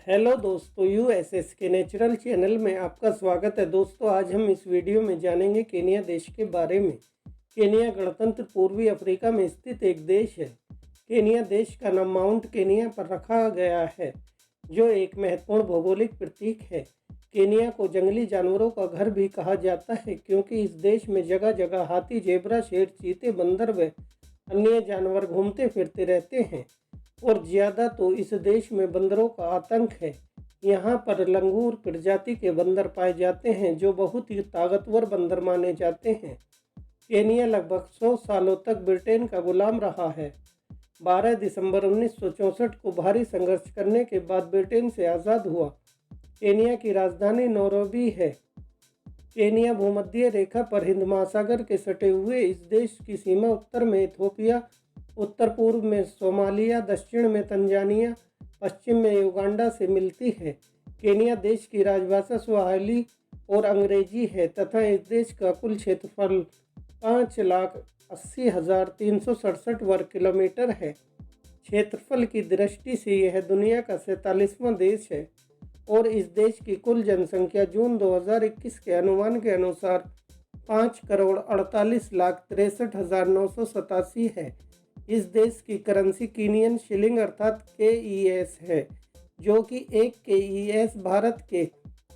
Hello दोस्तों, USS के natural channel में आपका स्वागत है। दोस्तों, आज हम इस वीडियो में जानेंगे केनिया देश के बारे में। केनिया गणतंत्र पूर्वी अफ्रीका में स्थित एक देश है। केनिया देश का नाम माउंट केनिया पर रखा गया है, जो एक महत्वपूर्ण भौगोलिक प्रतीक है। केनिया को जंगली जानवरों का घर भी कहा जाता है, क्योंकि इस देश में जगह जगह हाथी, जेब्रा, शेर, चीते, बंदर व अन्य जानवर घूमते फिरते रहते हैं। और ज़्यादा तो इस देश में बंदरों का आतंक है। यहाँ पर लंगूर प्रजाति के बंदर पाए जाते हैं, जो बहुत ही ताकतवर बंदर माने जाते हैं। केनिया लगभग 100 सालों तक ब्रिटेन का गुलाम रहा है। 12 दिसंबर 1964 को भारी संघर्ष करने के बाद ब्रिटेन से आज़ाद हुआ। केनिया की राजधानी नैरोबी है। केनिया भूमध्य रेखा पर हिंद महासागर के सटे हुए इस देश की सीमा उत्तर में इथियोपिया, उत्तर पूर्व में सोमालिया, दक्षिण में तंजानिया, पश्चिम में युगांडा से मिलती है। केनिया देश की राजभाषा स्वाहिली और अंग्रेजी है तथा इस देश का कुल क्षेत्रफल 5,80,367 वर्ग किलोमीटर है। क्षेत्रफल की दृष्टि से यह दुनिया का 47वां देश है और इस देश की कुल जनसंख्या जून 2021 के अनुमान के अनुसार 5,48,63,987 है। इस देश की करेंसी कीनियन शिलिंग अर्थात KES है, जो कि एक KES भारत के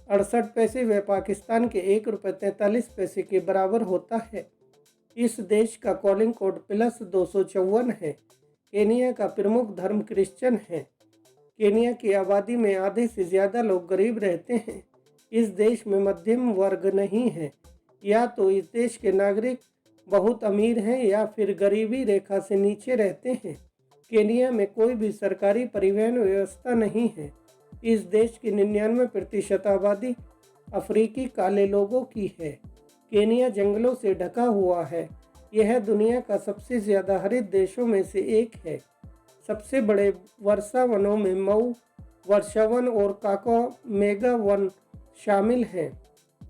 68 पैसे व पाकिस्तान के ₹1.43 के बराबर होता है। इस देश का कॉलिंग कोड +254 है। केनिया का प्रमुख धर्म क्रिश्चियन है। केनिया की आबादी में आधे से ज़्यादा लोग गरीब रहते हैं। इस देश में मध्यम वर्ग नहीं है। या तो इस देश के नागरिक बहुत अमीर हैं या फिर गरीबी रेखा से नीचे रहते हैं। केनिया में कोई भी सरकारी परिवहन व्यवस्था नहीं है। इस देश की 99% आबादी अफ्रीकी काले लोगों की है। केनिया जंगलों से ढका हुआ है। यह दुनिया का सबसे ज़्यादा हरित देशों में से एक है। सबसे बड़े वर्षा वनों में मऊ वर्षा वन और काकामेगा वन शामिल हैं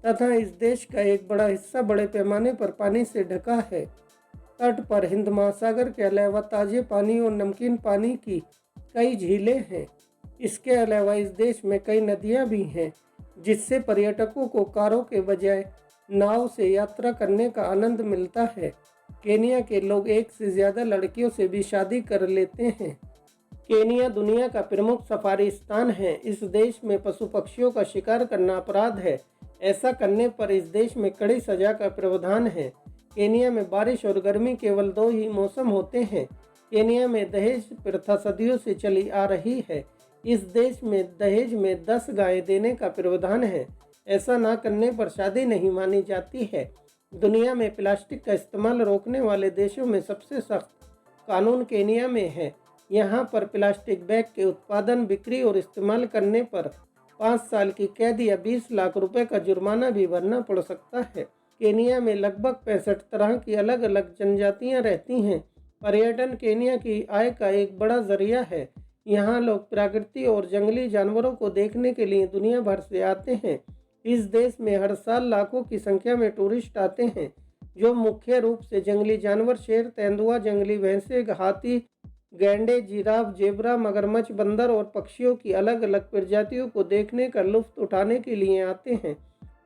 तथा इस देश का एक बड़ा हिस्सा बड़े पैमाने पर पानी से ढका है। तट पर हिंद महासागर के अलावा ताज़े पानी और नमकीन पानी की कई झीलें हैं। इसके अलावा इस देश में कई नदियां भी हैं, जिससे पर्यटकों को कारों के बजाय नाव से यात्रा करने का आनंद मिलता है। केनिया के लोग एक से ज़्यादा लड़कियों से भी शादी कर लेते हैं। केनिया दुनिया का प्रमुख सफारी स्थान है। इस देश में पशु पक्षियों का शिकार करना अपराध है। ऐसा करने पर इस देश में कड़ी सजा का प्रावधान है। केनिया में बारिश और गर्मी केवल 2 ही मौसम होते हैं। केनिया में दहेज प्रथा सदियों से चली आ रही है। इस देश में दहेज में 10 गायें देने का प्रावधान है। ऐसा ना करने पर शादी नहीं मानी जाती है। दुनिया में प्लास्टिक का इस्तेमाल रोकने वाले देशों में सबसे सख्त कानून केनिया में है। यहाँ पर प्लास्टिक बैग के उत्पादन, बिक्री और इस्तेमाल करने पर 5 साल की कैद या 20 लाख रुपए का जुर्माना भी भरना पड़ सकता है। केनिया में लगभग 65 तरह की अलग अलग जनजातियां रहती हैं। पर्यटन केनिया की आय का एक बड़ा जरिया है। यहाँ लोग प्रकृति और जंगली जानवरों को देखने के लिए दुनिया भर से आते हैं। इस देश में हर साल लाखों की संख्या में टूरिस्ट आते हैं, जो मुख्य रूप से जंगली जानवर, शेर, तेंदुआ, जंगली भैंसे, हाथी, गैंडे, जिराफ, जेब्रा, मगरमच्छ, बंदर और पक्षियों की अलग अलग प्रजातियों को देखने का लुत्फ उठाने के लिए आते हैं।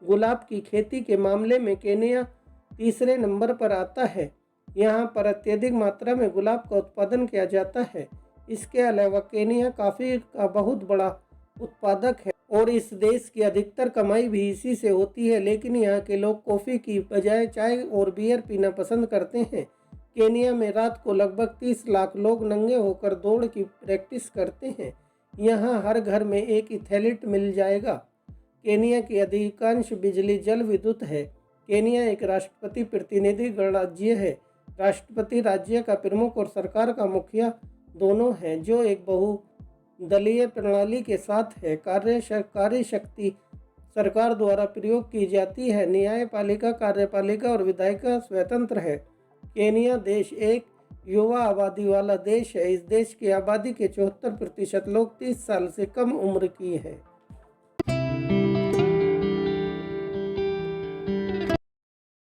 गुलाब की खेती के मामले में केनिया तीसरे नंबर पर आता है। यहाँ पर अत्यधिक मात्रा में गुलाब का उत्पादन किया जाता है। इसके अलावा केनिया कॉफ़ी का बहुत बड़ा उत्पादक है और इस देश की अधिकतर कमाई भी इसी से होती है। लेकिन यहाँ के लोग कॉफ़ी की बजाय चाय और बियर पीना पसंद करते हैं। केनिया में रात को लगभग 30 लाख लोग नंगे होकर दौड़ की प्रैक्टिस करते हैं। यहाँ हर घर में एक एथलीट मिल जाएगा। केनिया की अधिकांश बिजली जल विद्युत है। केनिया एक राष्ट्रपति प्रतिनिधि गणराज्य है। राष्ट्रपति राज्य का प्रमुख और सरकार का मुखिया दोनों हैं, जो एक बहुदलीय प्रणाली के साथ है। कार्यकारी शक्ति सरकार द्वारा प्रयोग की जाती है। न्यायपालिका, कार्यपालिका और विधायिका स्वतंत्र है। केनिया देश एक युवा आबादी वाला देश है। इस देश की आबादी के 74% लोग 30 साल से कम उम्र की हैं।